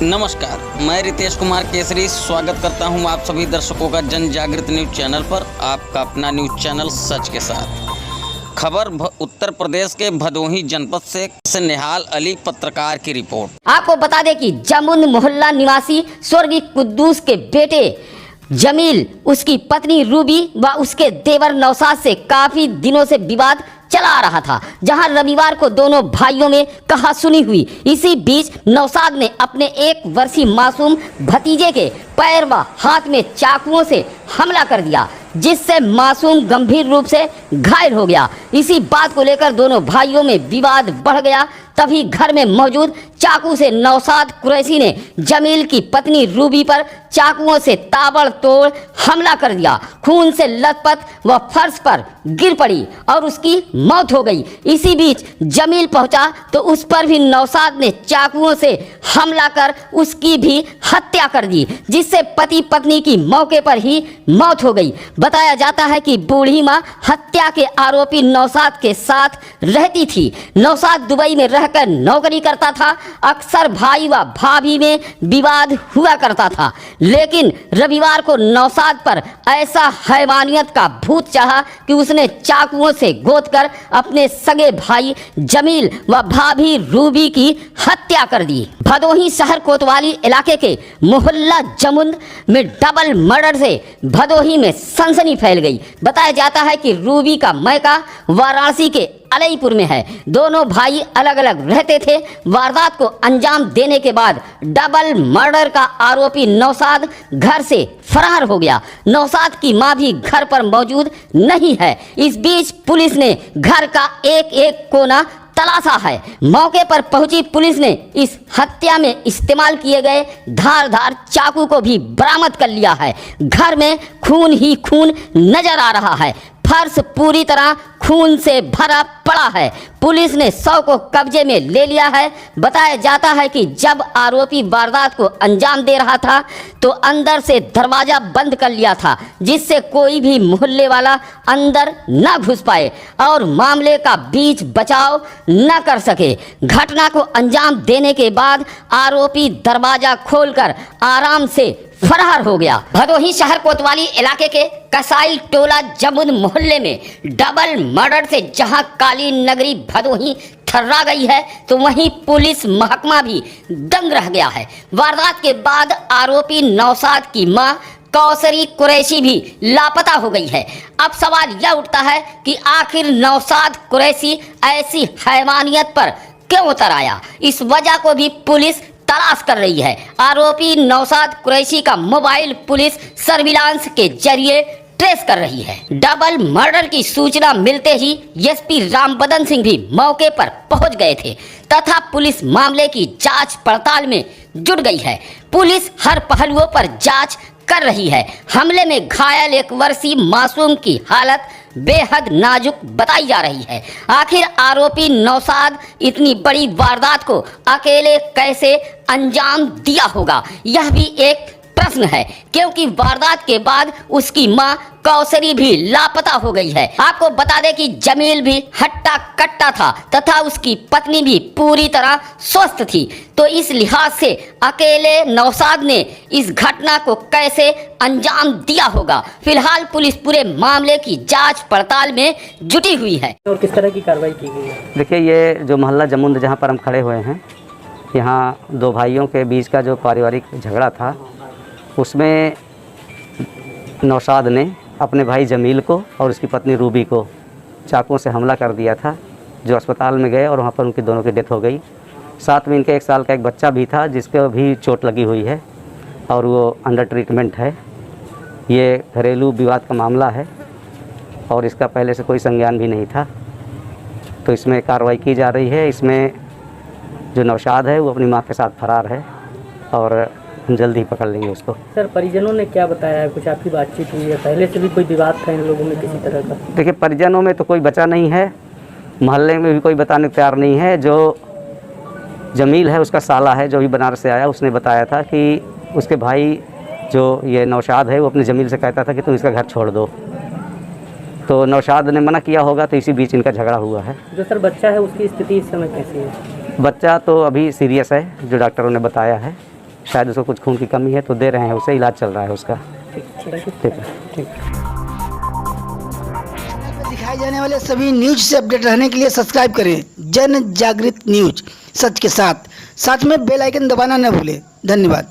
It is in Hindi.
नमस्कार, मैं रितेश कुमार केसरी स्वागत करता हूं आप सभी दर्शकों का जन जागृत न्यूज चैनल पर। आपका अपना न्यूज चैनल सच के साथ। खबर उत्तर प्रदेश के भदोही जनपद से निहाल अली पत्रकार की रिपोर्ट। आपको बता दें कि जमुन मोहल्ला निवासी स्वर्गीय कुद्दूस के बेटे जमील, उसकी पत्नी रूबी व उसके देवर नौशाद से काफी दिनों से विवाद चला आ रहा था, जहां रविवार को दोनों भाइयों में कहासुनी हुई। इसी बीच नौशाद ने अपने 1 वर्षीय मासूम भतीजे के पैर व हाथ में चाकुओं से हमला कर दिया, जिससे मासूम गंभीर रूप से घायल हो गया। इसी बात को लेकर दोनों भाइयों में विवाद बढ़ गया। तभी घर में मौजूद चाकू से नौशाद कुरैशी ने जमील की पत्नी रूबी पर चाकुओं से ताबड़तोड़ हमला कर दिया। खून से लथपथ वह फर्श पर गिर पड़ी और उसकी मौत हो गई। इसी बीच जमील पहुंचा तो उस पर भी नौशाद ने चाकुओं से हमला कर उसकी भी हत्या कर दी, जिससे पति पत्नी की मौके पर ही मौत हो गई। बताया जाता है कि बूढ़ी मां हत्या के आरोपी नौशाद के साथ रहती थी। नौशाद दुबई में रहकर नौकरी करता था। अक्सर भाई व भाभी में विवाद हुआ करता था, लेकिन रविवार को नौशाद पर ऐसा हैवानियत का भूत चढ़ा कि उसने चाकुओं से गोदकर अपने सगे भाई जमील व भाभी रूबी की हत्या कर दी। भदोही शहर कोतवाली इलाके के मोहल्ला जमुन में डबल मर्डर से भदोही में सनसनी फैल गई। बताया जाता है कि रूबी का मैका वाराणसी के अलईपुर में है। दोनों भाई अलग अलग रहते थे। वारदात को अंजाम देने के बाद डबल मर्डर का आरोपी नौशाद घर से फरार हो गया। नौशाद की मां भी घर पर मौजूद नहीं है। इस बीच पुलिस ने घर का एक एक कोना तलाशा है। मौके पर पहुंची पुलिस ने इस हत्या में इस्तेमाल किए गए धारदार चाकू को भी बरामद कर लिया है। घर में खून ही खून नजर आ रहा है। फर्श पूरी तरह खून से भरा पड़ा है। पुलिस ने शव को कब्जे में ले लिया है। बताया जाता है कि जब आरोपी वारदात को अंजाम दे रहा था तो अंदर से दरवाजा बंद कर लिया था, जिससे कोई भी मोहल्ले वाला अंदर न घुस पाए और मामले का बीच बचाव न कर सके। घटना को अंजाम देने के बाद आरोपी दरवाजा खोलकर आराम से फरार हो गया। भदोही शहर कोतवाली इलाके के कसाई टोला जमुन मोहल्ले में डबल मर्डर से जहां काली नगरी भदोही थर्रा गई है, तो वहीं पुलिस महकमा भी दंग रह गया है। वारदात के बाद आरोपी नौशाद की मां कौसरी कुरैशी भी लापता हो गई है। अब सवाल यह उठता है कि आखिर नौशाद कुरैशी ऐसी हैवानियत पर क्यों उतर आया। इस वजह को भी पुलिस तलाश कर रही है। आरोपी नौशाद कुरैशी का मोबाइल पुलिस सर्विलांस के जरिए ट्रेस कर रही है। डबल मर्डर की सूचना मिलते ही एसपी रामबदन सिंह भी मौके पर पहुंच गए थे तथा पुलिस मामले की जांच पड़ताल में जुट गई है। पुलिस हर पहलुओं पर जांच कर रही है। हमले में घायल 1 वर्षीय मासूम की हालत बेहद नाजुक बताई जा रही है। आखिर आरोपी नौशाद इतनी बड़ी वारदात को अकेले कैसे अंजाम दिया होगा, यह भी एक प्रश्न है, क्योंकि वारदात के बाद उसकी मां कौसरी भी लापता हो गई है। आपको बता दें कि जमील भी हट्टा कट्टा था तथा उसकी पत्नी भी पूरी तरह स्वस्थ थी। तो इस लिहाज से अकेले नौशाद ने इस घटना को कैसे अंजाम दिया होगा। फिलहाल पुलिस पूरे मामले की जांच पड़ताल में जुटी हुई है। और किस तरह की कार्रवाई की गई है? देखिए, ये जो मोहल्ला जमुन जहाँ पर हम खड़े हुए हैं, यहाँ 2 भाइयों के बीच का जो पारिवारिक झगड़ा था, उसमें नौशाद ने अपने भाई जमील को और उसकी पत्नी रूबी को चाकुओं से हमला कर दिया था, जो अस्पताल में गए और वहाँ पर उनकी दोनों की डेथ हो गई। साथ में इनके 1 साल का एक बच्चा भी था, जिसको भी चोट लगी हुई है और वो अंडर ट्रीटमेंट है। ये घरेलू विवाद का मामला है और इसका पहले से कोई संज्ञान भी नहीं था, तो इसमें कार्रवाई की जा रही है। इसमें जो नौशाद है वो अपनी माँ के साथ फरार है और हम जल्द ही पकड़ लेंगे उसको। सर, परिजनों ने क्या बताया है? कुछ आपकी बातचीत हुई है? पहले से भी कोई विवाद था इन लोगों में किसी तरह का? देखिए, परिजनों में तो कोई बचा नहीं है, मोहल्ले में भी कोई बताने को तैयार नहीं है। जो जमील है उसका साला है, जो भी बनारस से आया, उसने बताया था कि उसके भाई जो ये नौशाद है वो अपने जमील से कहता था कि तुम इसका घर छोड़ दो, तो नौशाद ने मना किया होगा, तो इसी बीच इनका झगड़ा हुआ है। जो सर बच्चा है उसकी स्थिति इस समय कैसी है? बच्चा तो अभी सीरियस है, जो डॉक्टरों ने बताया है। शायद उसको कुछ खून की कमी है, तो दे रहे हैं उसे, इलाज चल रहा है उसका। ठीक है। दिखाए जाने वाले सभी न्यूज से अपडेट रहने के लिए सब्सक्राइब करें जन जागृत न्यूज, सच के साथ में बेल आइकन दबाना न भूलें। धन्यवाद।